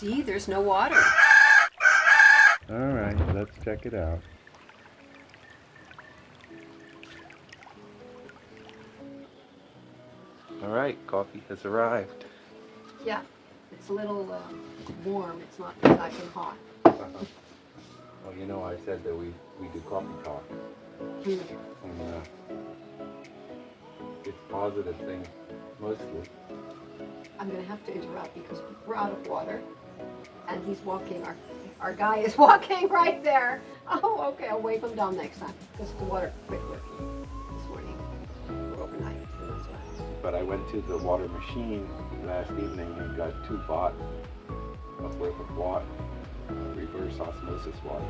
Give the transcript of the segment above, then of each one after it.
Dee, there's no water. All right, let's check it out. All right, coffee has arrived. Yeah, it's a little warm. It's not exactly hot. Well, you know, I said that we do coffee talk. Mm. And it's positive things mostly. I'm going to have to interrupt because we're out of water. And he's walking, our guy is walking right there. Oh, okay, I'll wave him down next time because the water quit working this morning or overnight. And that's why. But I went to the water machine last evening and got 2 baht of worth of water, reverse osmosis water.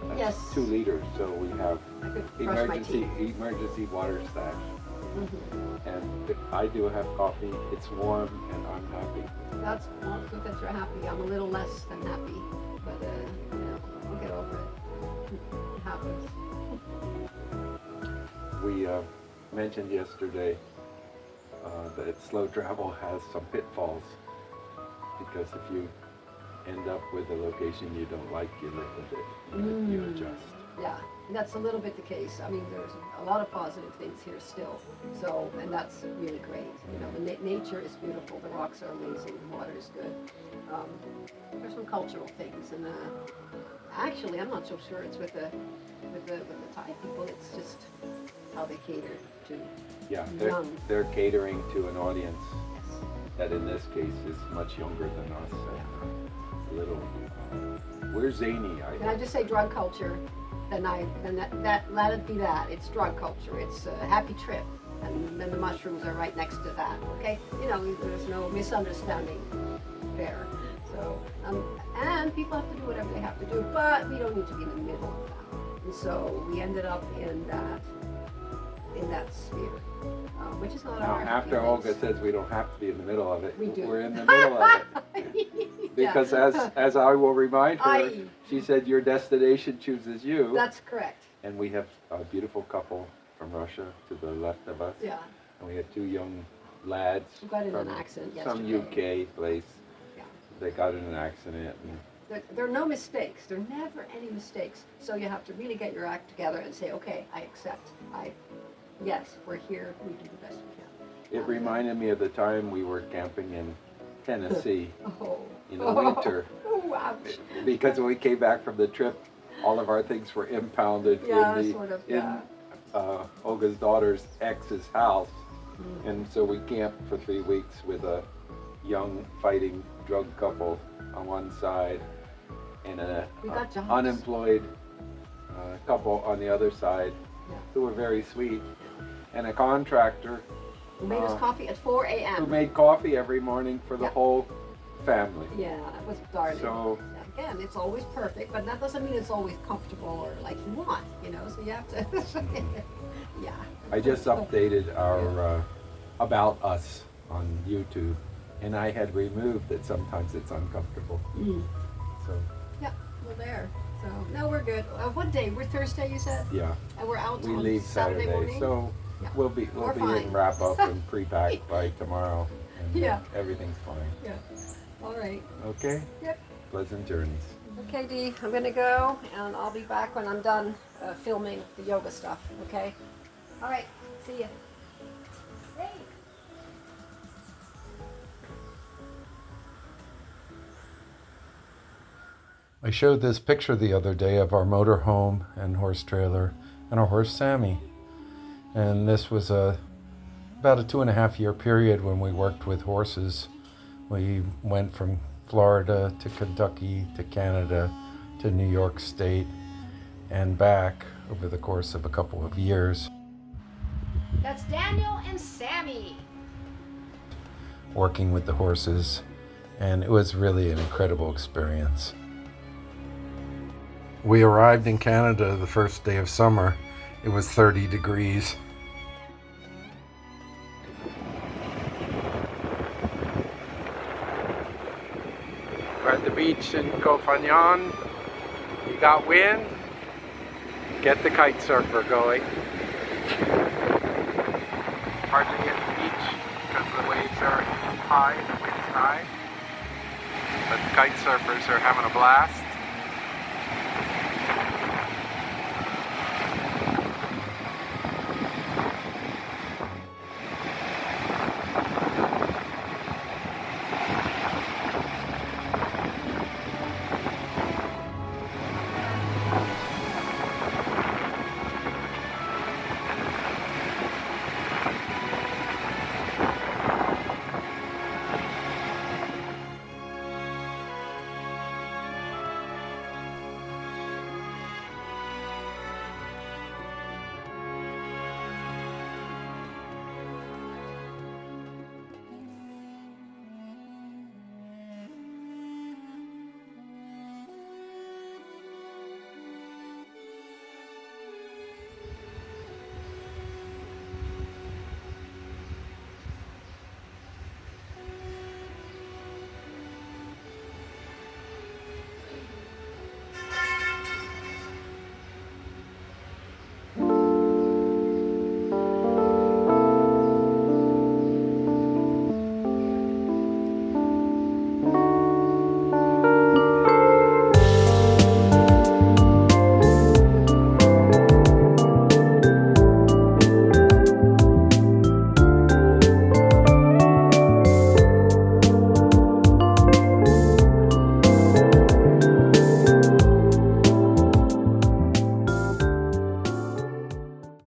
That's Yes. 2 liters, so we have I could brush my teeth. emergency water stash. Mm-hmm. And I do have coffee. It's warm, and I'm happy. That's well, good that you're happy. I'm a little less than happy, but you know, we'll get over it. It happens. We mentioned yesterday that slow travel has some pitfalls because if you end up with a location you don't like, you live with it. You adjust. Yeah, that's a little bit the case. I mean, there's a lot of positive things here still. So, and that's really great. You know, the nature is beautiful. The rocks are amazing. The water is good. There's some cultural things, and actually, I'm not so sure it's with the Thai people. It's just how they cater to young. They're catering to an audience Yes. that in this case is much younger than us. Yeah. A little. We're zany. Can I just say drug culture? Then let it be that. It's drug culture. It's a happy trip, and then the mushrooms are right next to that. Okay, you know, there's no misunderstanding there. So, and people have to do whatever they have to do, but we don't need to be in the middle of that. And so we ended up in that sphere, which is not Now, our. after feelings. Olga says we don't have to be in the middle of it, We do. we're in the middle of it. Because as I will remind her, she said your destination chooses you. That's correct. And we have a beautiful couple from Russia to the left of us. Yeah. And we have 2 young lads Who got in from an accident some yesterday. UK place. Yeah. They got in an accident. And There are no mistakes. There are never any mistakes. So you have to really get your act together and say, okay, I accept. Yes, we're here. We do the best we can. it reminded me of the time we were camping in Tennessee Oh. in the winter. Oh, ouch. Because when we came back from the trip, all of our things were impounded in Olga's daughter's ex's house. Mm. And so we camped for 3 weeks with a young fighting drug couple on one side and an unemployed couple on the other side who were very sweet, and a contractor Who made us coffee at 4 a.m. who made coffee every morning for the whole family. Yeah, that was darling. So again, it's always perfect, but that doesn't mean it's always comfortable or like you want, you know, so you have to, yeah. I just updated our About Us on YouTube, and I had removed that sometimes it's uncomfortable. So yeah, we're there. So no, we're good. What day? We're Thursday, you said? yeah, And we're out we on leave Saturday morning? so Yeah. we'll be in wrap up and pre-pack by tomorrow, and everything's fine. Yeah. All right. Okay. Yep. Pleasant journeys. Okay, Dee, I'm gonna go, and I'll be back when I'm done filming the yoga stuff. Okay. All right. See ya. Hey. I showed this picture the other day of our motorhome and horse trailer and our horse Sammy. And this was about a 2.5 year period when we worked with horses. We went from Florida to Kentucky to Canada to New York State and back over the course of a couple of years. That's Daniel and Sammy. Working with the horses, and it was really an incredible experience. We arrived in Canada the first day of summer. It was 30 degrees. We're at the beach in Koh Phangan. You got wind? Get the kite surfer going. Hard to get to the beach because the waves are high and the wind's high. But kite surfers are having a blast.